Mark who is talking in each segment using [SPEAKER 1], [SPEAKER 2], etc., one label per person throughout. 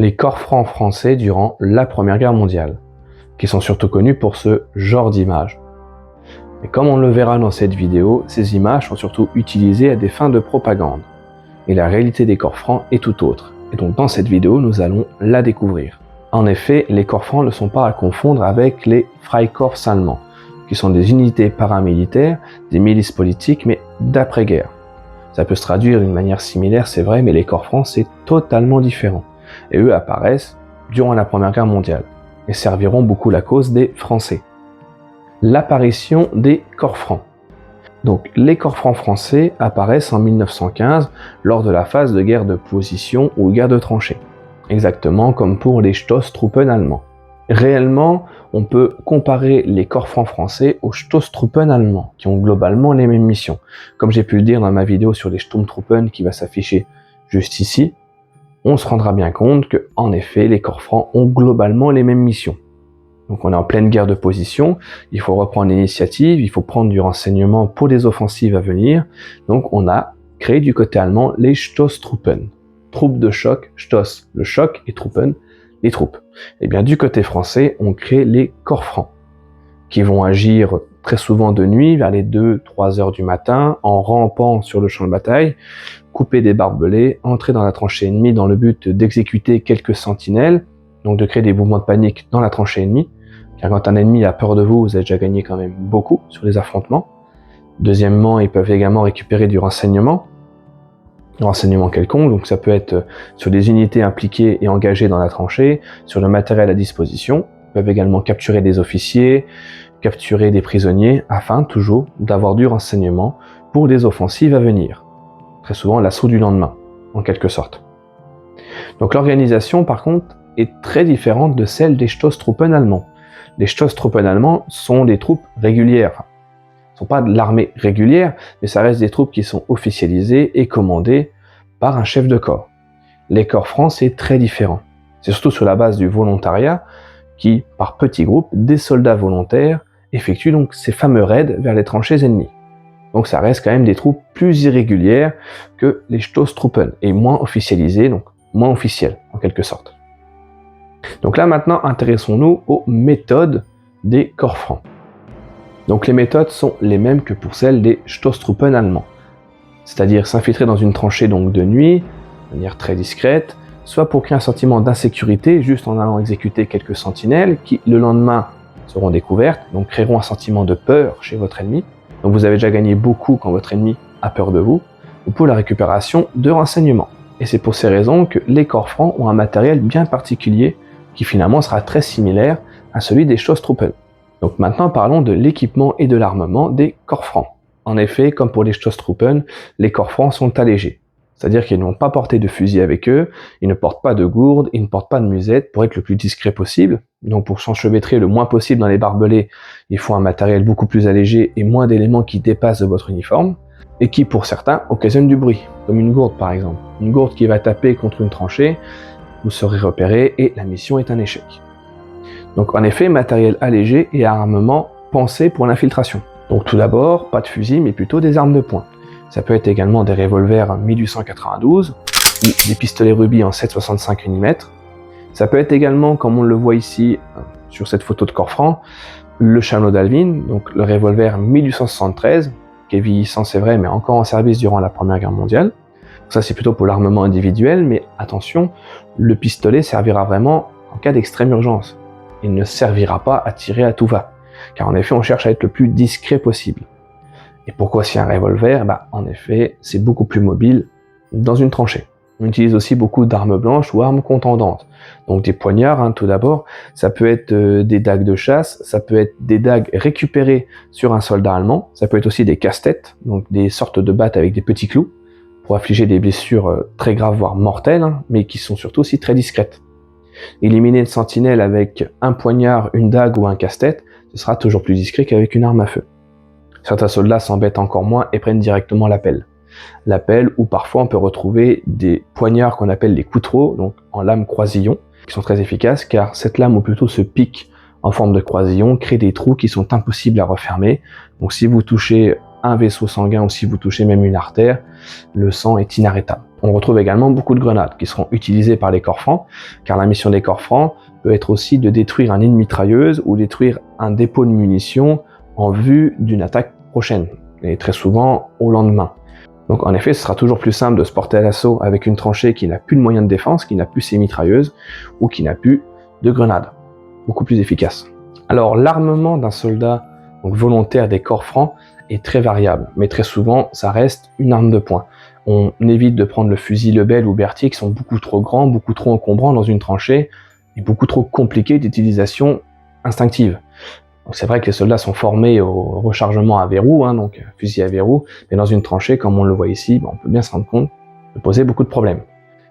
[SPEAKER 1] les corps francs français durant la Première Guerre mondiale, qui sont surtout connus pour ce genre d'images. Et comme on le verra dans cette vidéo, ces images sont surtout utilisées à des fins de propagande. Et la réalité des corps francs est tout autre. Et donc dans cette vidéo, nous allons la découvrir. En effet, les corps francs ne sont pas à confondre avec les Freikorps allemands, qui sont des unités paramilitaires, des milices politiques, mais d'après-guerre. Ça peut se traduire d'une manière similaire, c'est vrai, mais les corps francs, c'est totalement différent. Et eux apparaissent durant la Première Guerre mondiale et serviront beaucoup la cause des Français. L'apparition des corps francs. Donc les corps francs français apparaissent en 1915 lors de la phase de guerre de position ou guerre de tranchées, exactement comme pour les Stoßtruppen allemands. Réellement, on peut comparer les corps francs français aux Stoßtruppen allemands, qui ont globalement les mêmes missions. Comme j'ai pu le dire dans ma vidéo sur les Sturmtruppen qui va s'afficher juste ici, on se rendra bien compte que, en effet, les corps francs ont globalement les mêmes missions. Donc on est en pleine guerre de position, il faut reprendre l'initiative, il faut prendre du renseignement pour des offensives à venir. Donc on a créé du côté allemand les Stoßtruppen, troupes de choc, Stoß, le choc, et Truppen, les troupes. Et bien du côté français, on crée les corps francs, qui vont agir très souvent de nuit, vers les 2-3 heures du matin, en rampant sur le champ de bataille, couper des barbelés, entrer dans la tranchée ennemie dans le but d'exécuter quelques sentinelles, donc de créer des mouvements de panique dans la tranchée ennemie, car quand un ennemi a peur de vous, vous avez déjà gagné quand même beaucoup sur les affrontements. Deuxièmement, ils peuvent également récupérer du renseignement quelconque, donc ça peut être sur des unités impliquées et engagées dans la tranchée, sur le matériel à disposition. Ils peuvent également capturer des officiers, capturer des prisonniers, afin toujours d'avoir du renseignement pour des offensives à venir. Très souvent l'assaut du lendemain, en quelque sorte. Donc l'organisation, par contre, est très différente de celle des Stoßtruppen allemands. Les Stoßtruppen allemands sont des troupes régulières. Ce ne sont pas de l'armée régulière, mais ça reste des troupes qui sont officialisées et commandées par un chef de corps. Les corps francs, c'est très différent. C'est surtout sur la base du volontariat qui, par petits groupes, des soldats volontaires, effectuent donc ces fameux raids vers les tranchées ennemies. Donc ça reste quand même des troupes plus irrégulières que les Stoßtruppen, et moins officialisées, donc moins officielles, en quelque sorte. Donc là maintenant, intéressons-nous aux méthodes des corps francs. Donc les méthodes sont les mêmes que pour celles des Stoßtruppen allemands, c'est-à-dire s'infiltrer dans une tranchée donc de nuit, de manière très discrète, soit pour créer un sentiment d'insécurité, juste en allant exécuter quelques sentinelles, qui le lendemain seront découvertes, donc créeront un sentiment de peur chez votre ennemi. Donc vous avez déjà gagné beaucoup quand votre ennemi a peur de vous, ou pour la récupération de renseignements. Et c'est pour ces raisons que les corps francs ont un matériel bien particulier qui finalement sera très similaire à celui des Stoßtruppen. Donc maintenant parlons de l'équipement et de l'armement des corps francs. En effet, comme pour les Stoßtruppen, les corps francs sont allégés. C'est-à-dire qu'ils n'ont pas porté de fusil avec eux, ils ne portent pas de gourde, ils ne portent pas de musette pour être le plus discret possible. Donc pour s'enchevêtrer le moins possible dans les barbelés, il faut un matériel beaucoup plus allégé et moins d'éléments qui dépassent de votre uniforme, et qui pour certains occasionnent du bruit, comme une gourde par exemple. Une gourde qui va taper contre une tranchée, vous serez repéré et la mission est un échec. Donc en effet, matériel allégé et armement pensé pour l'infiltration. Donc tout d'abord, pas de fusil mais plutôt des armes de poing. Ça peut être également des revolvers 1892 ou des pistolets rubis en 7,65 mm. Ça peut être également, comme on le voit ici sur cette photo de corps franc, le chameau d'Alvin, donc le revolver 1873, qui est vieillissant c'est vrai, mais encore en service durant la Première Guerre mondiale. Ça c'est plutôt pour l'armement individuel, mais attention, le pistolet servira vraiment en cas d'extrême urgence. Il ne servira pas à tirer à tout va, car en effet on cherche à être le plus discret possible. Et pourquoi si un revolver? En effet, c'est beaucoup plus mobile dans une tranchée. On utilise aussi beaucoup d'armes blanches ou armes contendantes. Donc des poignards, tout d'abord, ça peut être des dagues de chasse, ça peut être des dagues récupérées sur un soldat allemand, ça peut être aussi des casse-têtes, donc des sortes de battes avec des petits clous, pour affliger des blessures très graves, voire mortelles, mais qui sont surtout aussi très discrètes. Éliminer une sentinelle avec un poignard, une dague ou un casse-tête, ce sera toujours plus discret qu'avec une arme à feu. Certains soldats s'embêtent encore moins et prennent directement la pelle. La pelle, ou parfois on peut retrouver des poignards qu'on appelle les coutreaux, donc en lame croisillon, qui sont très efficaces car cette lame, ou plutôt ce pic en forme de croisillon, crée des trous qui sont impossibles à refermer. Donc si vous touchez un vaisseau sanguin ou si vous touchez même une artère, le sang est inarrêtable. On retrouve également beaucoup de grenades qui seront utilisées par les corps francs, car la mission des corps francs peut être aussi de détruire un nid de mitrailleuse ou détruire un dépôt de munitions en vue d'une attaque prochaine, et très souvent au lendemain. Donc en effet, ce sera toujours plus simple de se porter à l'assaut avec une tranchée qui n'a plus de moyens de défense, qui n'a plus ses mitrailleuses ou qui n'a plus de grenades. Beaucoup plus efficace. Alors l'armement d'un soldat donc volontaire des corps francs est très variable, mais très souvent ça reste une arme de poing. On évite de prendre le fusil Lebel ou Berthier qui sont beaucoup trop grands, beaucoup trop encombrants dans une tranchée et beaucoup trop compliqués d'utilisation instinctive. Donc c'est vrai que les soldats sont formés au rechargement à verrou, donc fusil à verrou, mais dans une tranchée, comme on le voit ici, on peut bien se rendre compte de poser beaucoup de problèmes.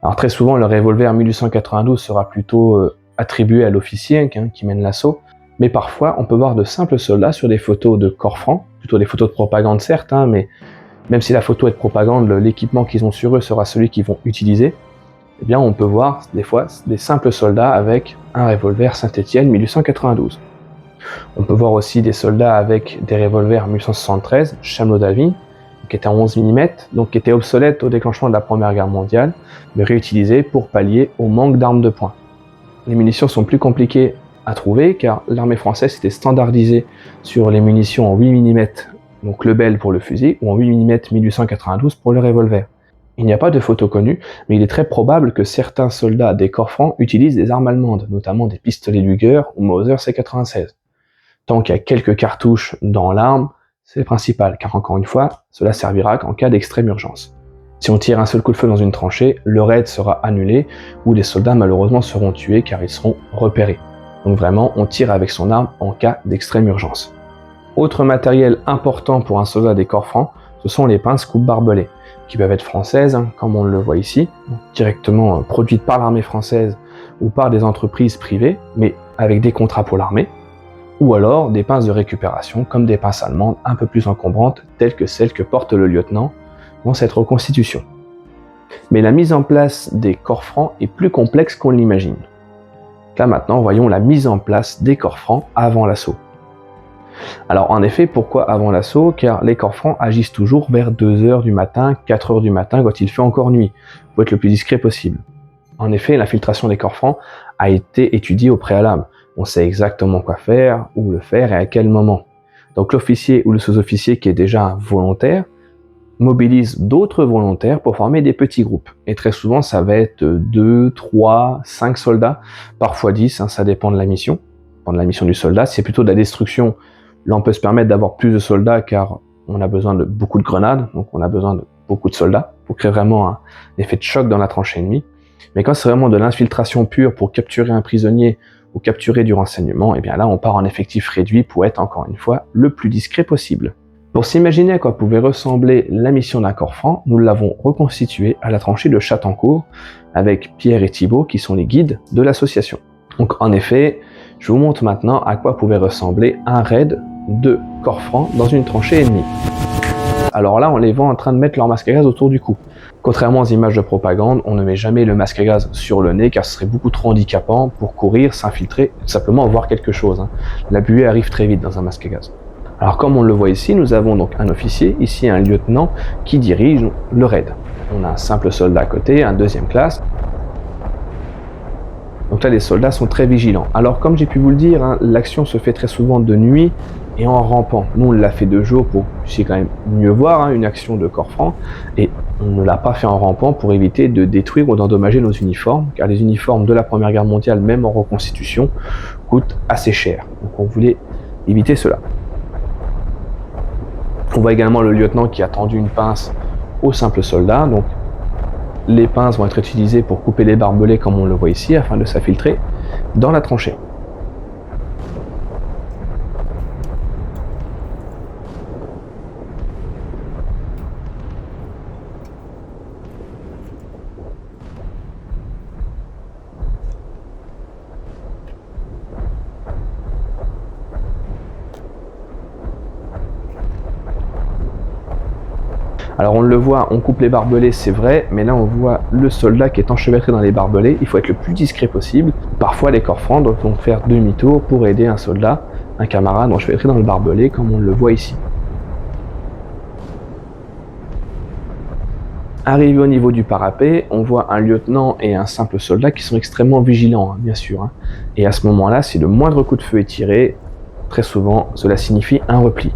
[SPEAKER 1] Alors très souvent, le revolver 1892 sera plutôt attribué à l'officier qui mène l'assaut, mais parfois on peut voir de simples soldats sur des photos de corps francs, plutôt des photos de propagande certes, mais même si la photo est de propagande, l'équipement qu'ils ont sur eux sera celui qu'ils vont utiliser, eh bien on peut voir des fois des simples soldats avec un revolver Saint-Étienne 1892. On peut voir aussi des soldats avec des revolvers 1873, Chamelot d'Alvin, qui étaient en 11 mm, donc qui étaient obsolètes au déclenchement de la Première Guerre mondiale, mais réutilisés pour pallier au manque d'armes de poing. Les munitions sont plus compliquées à trouver car l'armée française était standardisée sur les munitions en 8 mm, donc Lebel pour le fusil, ou en 8 mm 1892 pour le revolver. Il n'y a pas de photo connue, mais il est très probable que certains soldats des corps francs utilisent des armes allemandes, notamment des pistolets Luger ou Mauser C96. Tant qu'il y a quelques cartouches dans l'arme, c'est le principal, car encore une fois, cela servira qu'en cas d'extrême urgence. Si on tire un seul coup de feu dans une tranchée, le raid sera annulé, ou les soldats malheureusement seront tués car ils seront repérés. Donc vraiment, on tire avec son arme en cas d'extrême urgence. Autre matériel important pour un soldat des corps francs, ce sont les pinces coupe-barbelés, qui peuvent être françaises, comme on le voit ici, directement produites par l'armée française ou par des entreprises privées, mais avec des contrats pour l'armée, ou alors des pinces de récupération, comme des pinces allemandes un peu plus encombrantes, telles que celles que porte le lieutenant dans cette reconstitution. Mais la mise en place des corps francs est plus complexe qu'on l'imagine. Là maintenant, voyons la mise en place des corps francs avant l'assaut. Alors en effet, pourquoi avant l'assaut? Car les corps francs agissent toujours vers 2h du matin, 4h du matin, quand il fait encore nuit, pour être le plus discret possible. En effet, l'infiltration des corps francs a été étudiée au préalable. On sait exactement quoi faire, où le faire et à quel moment. Donc l'officier ou le sous-officier qui est déjà un volontaire mobilise d'autres volontaires pour former des petits groupes. Et très souvent, ça va être 2, 3, 5 soldats, parfois 10, ça dépend de la mission du soldat. Si c'est plutôt de la destruction, là on peut se permettre d'avoir plus de soldats car on a besoin de beaucoup de grenades, donc on a besoin de beaucoup de soldats pour créer vraiment un effet de choc dans la tranchée ennemie. Mais quand c'est vraiment de l'infiltration pure pour capturer un prisonnier ou capturer du renseignement, et bien là on part en effectif réduit pour être encore une fois le plus discret possible. Pour s'imaginer à quoi pouvait ressembler la mission d'un corps franc, nous l'avons reconstituée à la tranchée de Chattancourt avec Pierre et Thibault qui sont les guides de l'association. Donc en effet, je vous montre maintenant à quoi pouvait ressembler un raid de corps francs dans une tranchée ennemie. Alors là, on les voit en train de mettre leur masque à gaz autour du cou. Contrairement aux images de propagande, on ne met jamais le masque à gaz sur le nez car ce serait beaucoup trop handicapant pour courir, s'infiltrer, tout simplement voir quelque chose. La buée arrive très vite dans un masque à gaz. Alors comme on le voit ici, nous avons donc un officier, ici un lieutenant, qui dirige le raid. On a un simple soldat à côté, un deuxième classe. Donc là, les soldats sont très vigilants. Alors comme j'ai pu vous le dire, l'action se fait très souvent de nuit et en rampant. Nous, on l'a fait de jour pour que vous puissiez quand même mieux voir une action de corps franc. Et on ne l'a pas fait en rampant pour éviter de détruire ou d'endommager nos uniformes, car les uniformes de la Première Guerre mondiale, même en reconstitution, coûtent assez cher. Donc on voulait éviter cela. On voit également le lieutenant qui a tendu une pince au simple soldat. Donc les pinces vont être utilisées pour couper les barbelés comme on le voit ici, afin de s'infiltrer dans la tranchée. Alors on le voit, on coupe les barbelés, c'est vrai, mais là on voit le soldat qui est enchevêtré dans les barbelés. Il faut être le plus discret possible. Parfois les corps francs doivent donc faire demi-tour pour aider un soldat, un camarade enchevêtré dans le barbelé, comme on le voit ici. Arrivé au niveau du parapet, on voit un lieutenant et un simple soldat qui sont extrêmement vigilants, bien sûr. Et à ce moment-là, si le moindre coup de feu est tiré, très souvent, cela signifie un repli.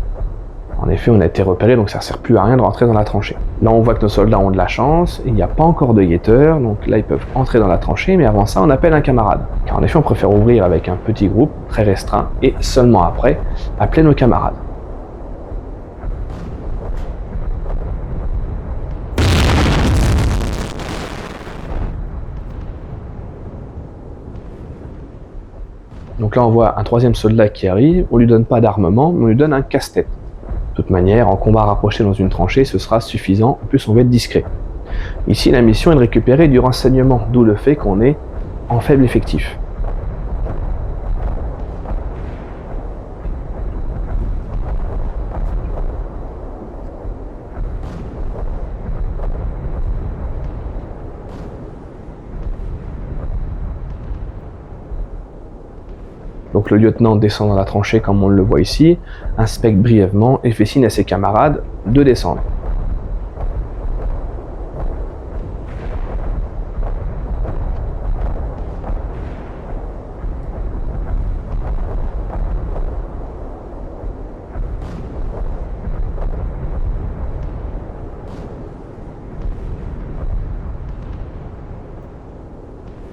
[SPEAKER 1] En effet, on a été repéré, donc ça ne sert plus à rien de rentrer dans la tranchée. Là, on voit que nos soldats ont de la chance, il n'y a pas encore de guetteurs, donc là, ils peuvent entrer dans la tranchée, mais avant ça, on appelle un camarade. Car en effet, on préfère ouvrir avec un petit groupe, très restreint, et seulement après, appeler nos camarades. Donc là, on voit un troisième soldat qui arrive, on lui donne pas d'armement, mais on lui donne un casse-tête. De toute manière, en combat rapproché dans une tranchée, ce sera suffisant, en plus on va être discret. Ici, la mission est de récupérer du renseignement, d'où le fait qu'on est en faible effectif. Donc le lieutenant descend dans la tranchée comme on le voit ici, inspecte brièvement et fait signe à ses camarades de descendre.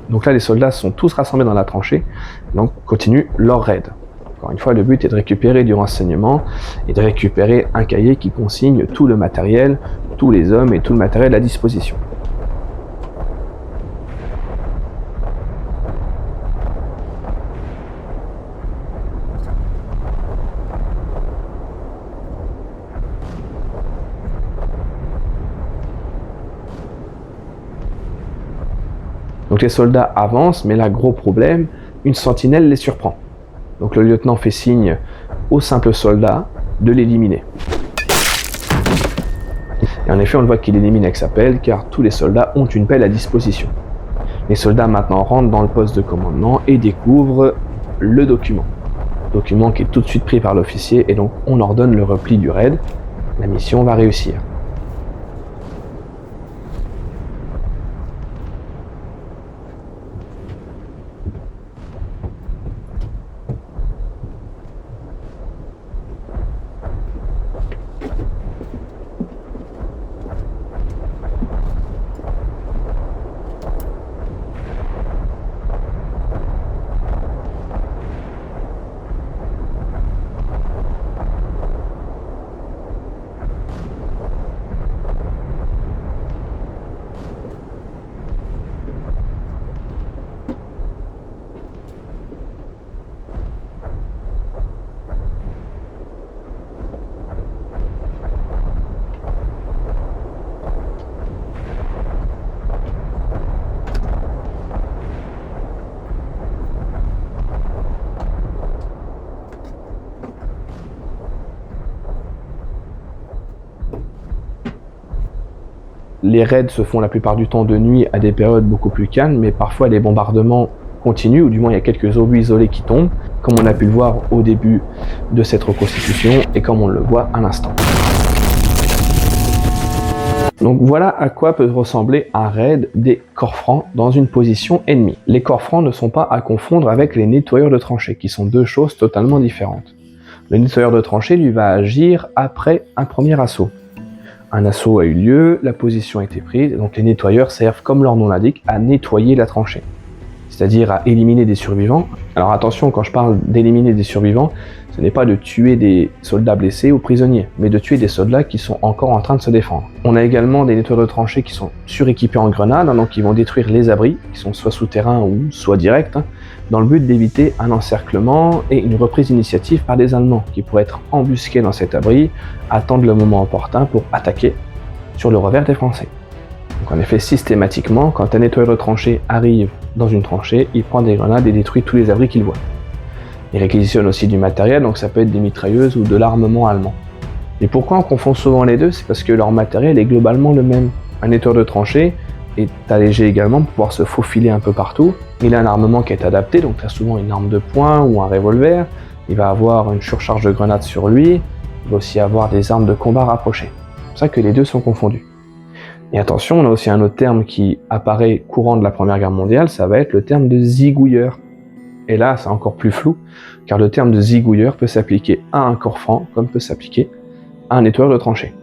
[SPEAKER 1] Donc là, les soldats sont tous rassemblés dans la tranchée, donc continuent leur raid. Encore une fois, le but est de récupérer du renseignement et de récupérer un cahier qui consigne tout le matériel, tous les hommes et tout le matériel à disposition. Donc les soldats avancent, mais là, gros problème, une sentinelle les surprend. Donc le lieutenant fait signe aux simples soldats de l'éliminer. Et en effet, on le voit qu'il élimine avec sa pelle, car tous les soldats ont une pelle à disposition. Les soldats maintenant rentrent dans le poste de commandement et découvrent le document. Document qui est tout de suite pris par l'officier, et donc on ordonne le repli du raid. La mission va réussir. Les raids se font la plupart du temps de nuit à des périodes beaucoup plus calmes, mais parfois les bombardements continuent, ou du moins il y a quelques obus isolés qui tombent, comme on a pu le voir au début de cette reconstitution et comme on le voit à l'instant. Donc voilà à quoi peut ressembler un raid des corps francs dans une position ennemie. Les corps francs ne sont pas à confondre avec les nettoyeurs de tranchées, qui sont deux choses totalement différentes. Le nettoyeur de tranchées, lui, va agir après un premier assaut. Un assaut a eu lieu, la position a été prise, et donc les nettoyeurs servent, comme leur nom l'indique, à nettoyer la tranchée, c'est-à-dire à éliminer des survivants. Alors attention, quand je parle d'éliminer des survivants, ce n'est pas de tuer des soldats blessés ou prisonniers, mais de tuer des soldats qui sont encore en train de se défendre. On a également des nettoyeurs de tranchées qui sont suréquipés en grenades, donc qui vont détruire les abris, qui sont soit souterrains ou soit directs, dans le but d'éviter un encerclement et une reprise d'initiative par des Allemands, qui pourraient être embusqués dans cet abri, attendre le moment opportun pour attaquer sur le revers des Français. Donc en effet, systématiquement, quand un nettoyeur de tranchée arrive dans une tranchée, il prend des grenades et détruit tous les abris qu'il voit. Il réquisitionne aussi du matériel, donc ça peut être des mitrailleuses ou de l'armement allemand. Et pourquoi on confond souvent les deux? C'est parce que leur matériel est globalement le même. Un nettoyeur de tranchée est allégé également pour pouvoir se faufiler un peu partout. Il a un armement qui est adapté, donc très souvent une arme de poing ou un revolver. Il va avoir une surcharge de grenades sur lui. Il va aussi avoir des armes de combat rapprochées. C'est pour ça que les deux sont confondus. Et attention, on a aussi un autre terme qui apparaît courant de la Première Guerre mondiale, ça va être le terme de zigouilleur. Et là, c'est encore plus flou, car le terme de zigouilleur peut s'appliquer à un corps franc, comme peut s'appliquer à un nettoyeur de tranchées.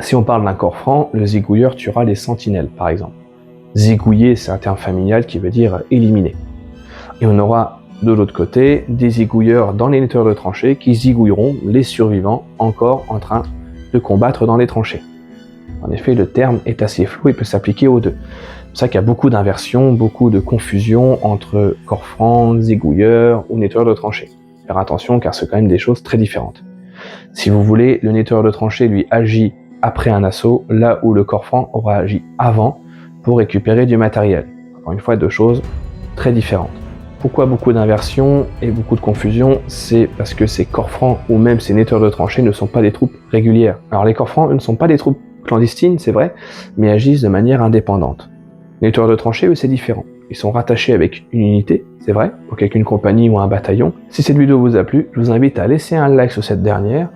[SPEAKER 1] Si on parle d'un corps franc, le zigouilleur tuera les sentinelles, par exemple. Zigouiller, c'est un terme familial qui veut dire éliminer. Et on aura de l'autre côté des zigouilleurs dans les nettoyeurs de tranchées qui zigouilleront les survivants encore en train de combattre dans les tranchées. En effet, le terme est assez flou et peut s'appliquer aux deux. C'est pour ça qu'il y a beaucoup d'inversions, beaucoup de confusion entre corps franc, zigouilleur ou nettoyeur de tranchées. Faire attention car c'est quand même des choses très différentes. Si vous voulez, le nettoyeur de tranchées lui agit après un assaut, là où le corps franc aura agi avant pour récupérer du matériel. Encore une fois, deux choses très différentes. Pourquoi beaucoup d'inversions et beaucoup de confusion? C'est parce que ces corps francs ou même ces nettoyeurs de tranchées ne sont pas des troupes régulières. Alors les corps francs, eux, ne sont pas des troupes clandestines, c'est vrai, mais agissent de manière indépendante. Les nettoyeurs de tranchées, eux, c'est différent. Ils sont rattachés avec une unité, c'est vrai, donc avec une compagnie ou un bataillon. Si cette vidéo vous a plu, je vous invite à laisser un like sur cette dernière,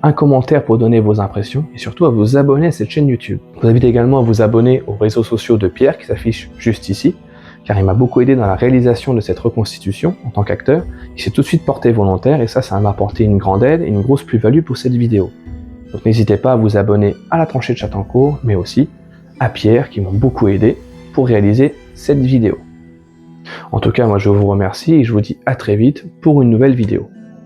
[SPEAKER 1] un commentaire pour donner vos impressions et surtout à vous abonner à cette chaîne YouTube. Je vous invite également à vous abonner aux réseaux sociaux de Pierre qui s'affichent juste ici, car il m'a beaucoup aidé dans la réalisation de cette reconstitution en tant qu'acteur. Il s'est tout de suite porté volontaire et ça m'a apporté une grande aide et une grosse plus-value pour cette vidéo. Donc n'hésitez pas à vous abonner à la tranchée de Chattancourt, mais aussi à Pierre qui m'ont beaucoup aidé pour réaliser cette vidéo. En tout cas, moi je vous remercie et je vous dis à très vite pour une nouvelle vidéo.